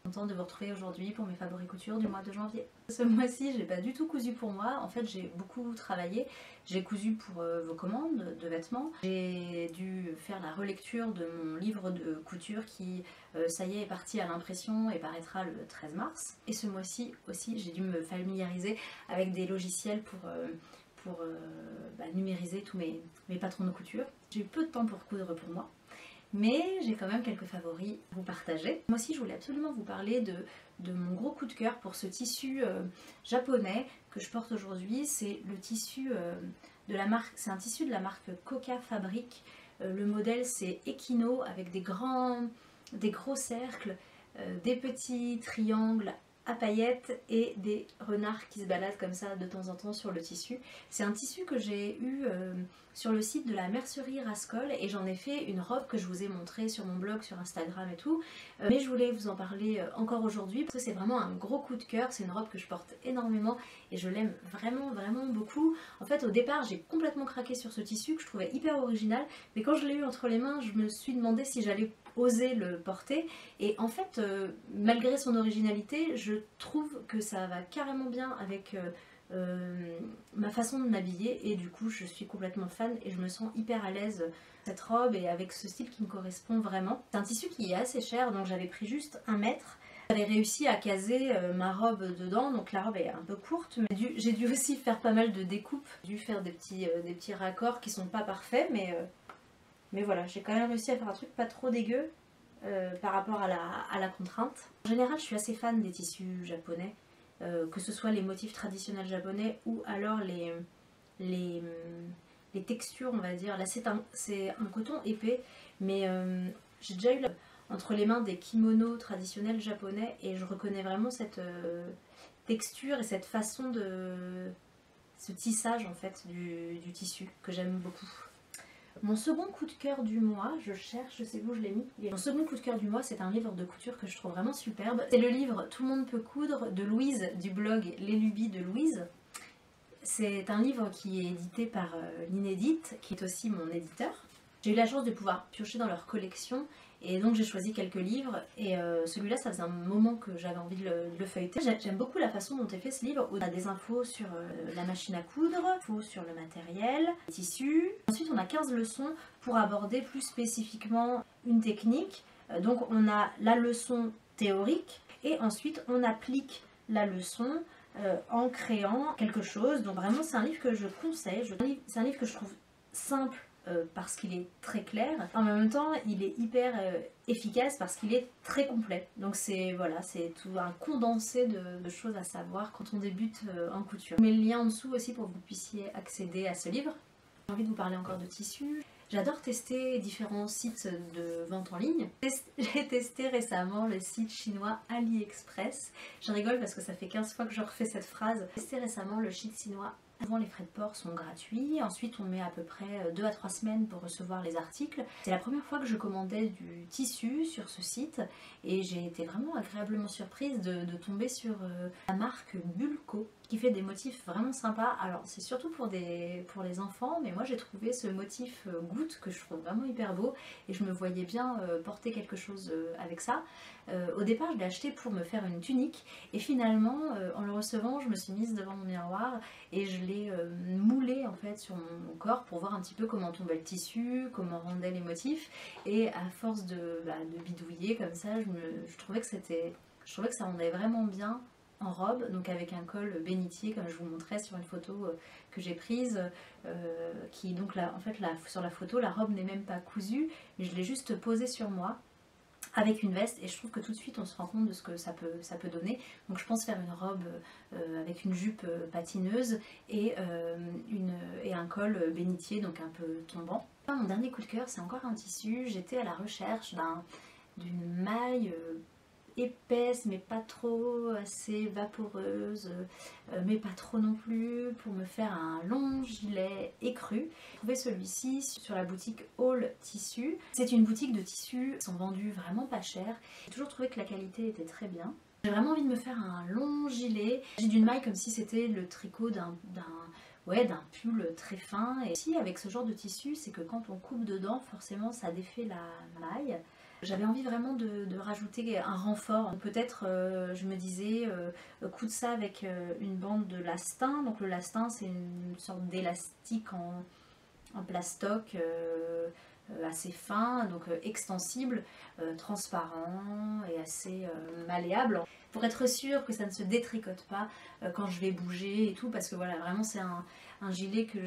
Contente de vous retrouver aujourd'hui pour mes favoris couture du mois de janvier. Ce mois-ci, j'ai pas du tout cousu pour moi. En fait, j'ai beaucoup travaillé. J'ai cousu pour vos commandes de vêtements. J'ai dû faire la relecture de mon livre de couture qui, ça y est parti à l'impression et paraîtra le 13 mars. Et ce mois-ci aussi, j'ai dû me familiariser avec des logiciels pour numériser tous mes patrons de couture. J'ai eu peu de temps pour coudre pour moi. Mais j'ai quand même quelques favoris à vous partager. Moi aussi je voulais absolument vous parler de mon gros coup de cœur pour ce tissu japonais que je porte aujourd'hui. C'est le tissu de la marque, c'est un tissu de la marque Koka Fabric. Le modèle c'est Ekino avec des gros cercles, des petits triangles à paillettes et des renards qui se baladent comme ça de temps en temps sur le tissu. C'est un tissu que j'ai eu sur le site de la mercerie Rascol et j'en ai fait une robe que je vous ai montrée sur mon blog, sur Instagram et tout. Mais je voulais vous en parler encore aujourd'hui parce que c'est vraiment un gros coup de cœur. C'est une robe que je porte énormément et je l'aime vraiment beaucoup. En fait au départ j'ai complètement craqué sur ce tissu que je trouvais hyper original, mais quand je l'ai eu entre les mains je me suis demandé si j'allais oser le porter et en fait malgré son originalité je trouve que ça va carrément bien avec ma façon de m'habiller et du coup je suis complètement fan et je me sens hyper à l'aise cette robe et avec ce style qui me correspond vraiment. C'est un tissu qui est assez cher donc j'avais pris juste 1 mètre. J'avais réussi à caser ma robe dedans, donc la robe est un peu courte, mais j'ai dû aussi faire pas mal de découpes, j'ai dû faire des petits raccords qui sont pas parfaits, mais voilà, j'ai quand même réussi à faire un truc pas trop dégueu par rapport à la contrainte. En général, je suis assez fan des tissus japonais, que ce soit les motifs traditionnels japonais ou alors les textures, on va dire. Là, c'est un coton épais, mais j'ai déjà eu entre les mains des kimonos traditionnels japonais et je reconnais vraiment cette texture et cette façon de... ce tissage en fait du tissu que j'aime beaucoup. Mon second coup de cœur du mois, je sais où je l'ai mis. Mon second coup de cœur du mois, c'est un livre de couture que je trouve vraiment superbe. C'est le livre Tout le monde peut coudre de Louise du blog Les Lubies de Louise. C'est un livre qui est édité par l'Inédite, qui est aussi mon éditeur. J'ai eu la chance de pouvoir piocher dans leur collection et donc j'ai choisi quelques livres et celui-là ça faisait un moment que j'avais envie de le feuilleter. J'aime beaucoup la façon dont est fait ce livre où on a des infos sur la machine à coudre, infos sur le matériel, les tissus. Ensuite on a 15 leçons pour aborder plus spécifiquement une technique. Donc on a la leçon théorique et ensuite on applique la leçon en créant quelque chose. Donc vraiment c'est un livre que je conseille, c'est un livre que je trouve simple parce qu'il est très clair. En même temps, il est hyper efficace parce qu'il est très complet. Donc c'est voilà, c'est tout un condensé de choses à savoir quand on débute en couture. Je mets le lien en dessous aussi pour que vous puissiez accéder à ce livre. J'ai envie de vous parler encore de tissus. J'adore tester différents sites de vente en ligne. J'ai testé récemment le site chinois AliExpress. Je rigole parce que ça fait 15 fois que je refais cette phrase. J'ai testé récemment le site chinois. Avant, les frais de port sont gratuits, ensuite on met à peu près 2 à 3 semaines pour recevoir les articles. C'est la première fois que je commandais du tissu sur ce site et j'ai été vraiment agréablement surprise de tomber sur la marque Bulco qui fait des motifs vraiment sympas. Alors c'est surtout pour les enfants, mais moi j'ai trouvé ce motif goutte que je trouve vraiment hyper beau et je me voyais bien porter quelque chose avec ça. Au départ je l'ai acheté pour me faire une tunique et finalement en le recevant je me suis mise devant mon miroir et je l'ai moulé en fait sur mon corps pour voir un petit peu comment tombait le tissu, comment rendaient les motifs et à force de bidouiller comme ça je trouvais que ça rendait vraiment bien en robe, donc avec un col bénitier comme je vous montrais sur une photo que j'ai prise qui donc là en fait sur la photo la robe n'est même pas cousue mais je l'ai juste posée sur moi avec une veste et je trouve que tout de suite on se rend compte de ce que ça peut donner. Donc je pense faire une robe avec une jupe patineuse et un col bénitier donc un peu tombant. Mon dernier coup de cœur c'est encore un tissu. J'étais à la recherche d'une maille épaisse mais pas trop, assez vaporeuse mais pas trop non plus, pour me faire un long gilet écru. J'ai trouvé celui-ci sur la boutique All Tissu. C'est une boutique de tissus qui sont vendus vraiment pas cher. J'ai toujours trouvé que la qualité était très bien. J'ai vraiment envie de me faire un long gilet. J'ai d'une maille comme si c'était le tricot d'un pull très fin. Et aussi avec ce genre de tissu, c'est que quand on coupe dedans, forcément ça défait la maille. J'avais envie vraiment de rajouter un renfort. Peut-être, je me disais, coudre ça avec une bande de lastin. Donc le lastin, c'est une sorte d'élastique en plastoc assez fin, donc extensible, transparent et assez malléable. Pour être sûr que ça ne se détricote pas quand je vais bouger et tout, parce que voilà, vraiment c'est un gilet que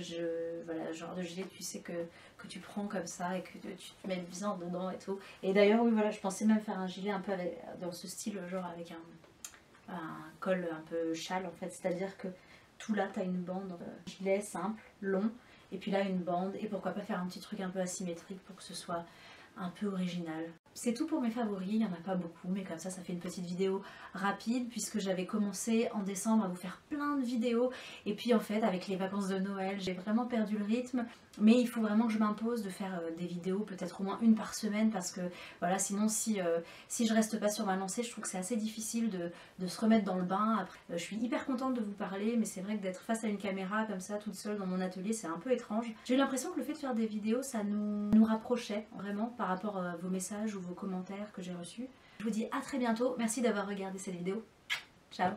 voilà, le genre de gilet tu sais que tu prends comme ça et que tu te mets bien dedans et tout. Et d'ailleurs, oui, voilà, je pensais même faire un gilet un peu dans ce style, genre avec un col un peu châle en fait, c'est-à-dire que tout là, tu as une bande, gilet simple, long, et puis là une bande, et pourquoi pas faire un petit truc un peu asymétrique pour que ce soit un peu original. C'est tout pour mes favoris, il n'y en a pas beaucoup, mais comme ça fait une petite vidéo rapide, puisque j'avais commencé en décembre à vous faire plein de vidéos, et puis en fait avec les vacances de Noël, j'ai vraiment perdu le rythme, mais il faut vraiment que je m'impose de faire des vidéos, peut-être au moins une par semaine, parce que voilà, sinon si je reste pas sur ma lancée, je trouve que c'est assez difficile de se remettre dans le bain. Après, je suis hyper contente de vous parler, mais c'est vrai que d'être face à une caméra comme ça, toute seule dans mon atelier, c'est un peu étrange. J'ai eu l'impression que le fait de faire des vidéos, ça nous rapprochait vraiment par rapport à vos messages ou vos commentaires que j'ai reçus. Je vous dis à très bientôt, merci d'avoir regardé cette vidéo. Ciao!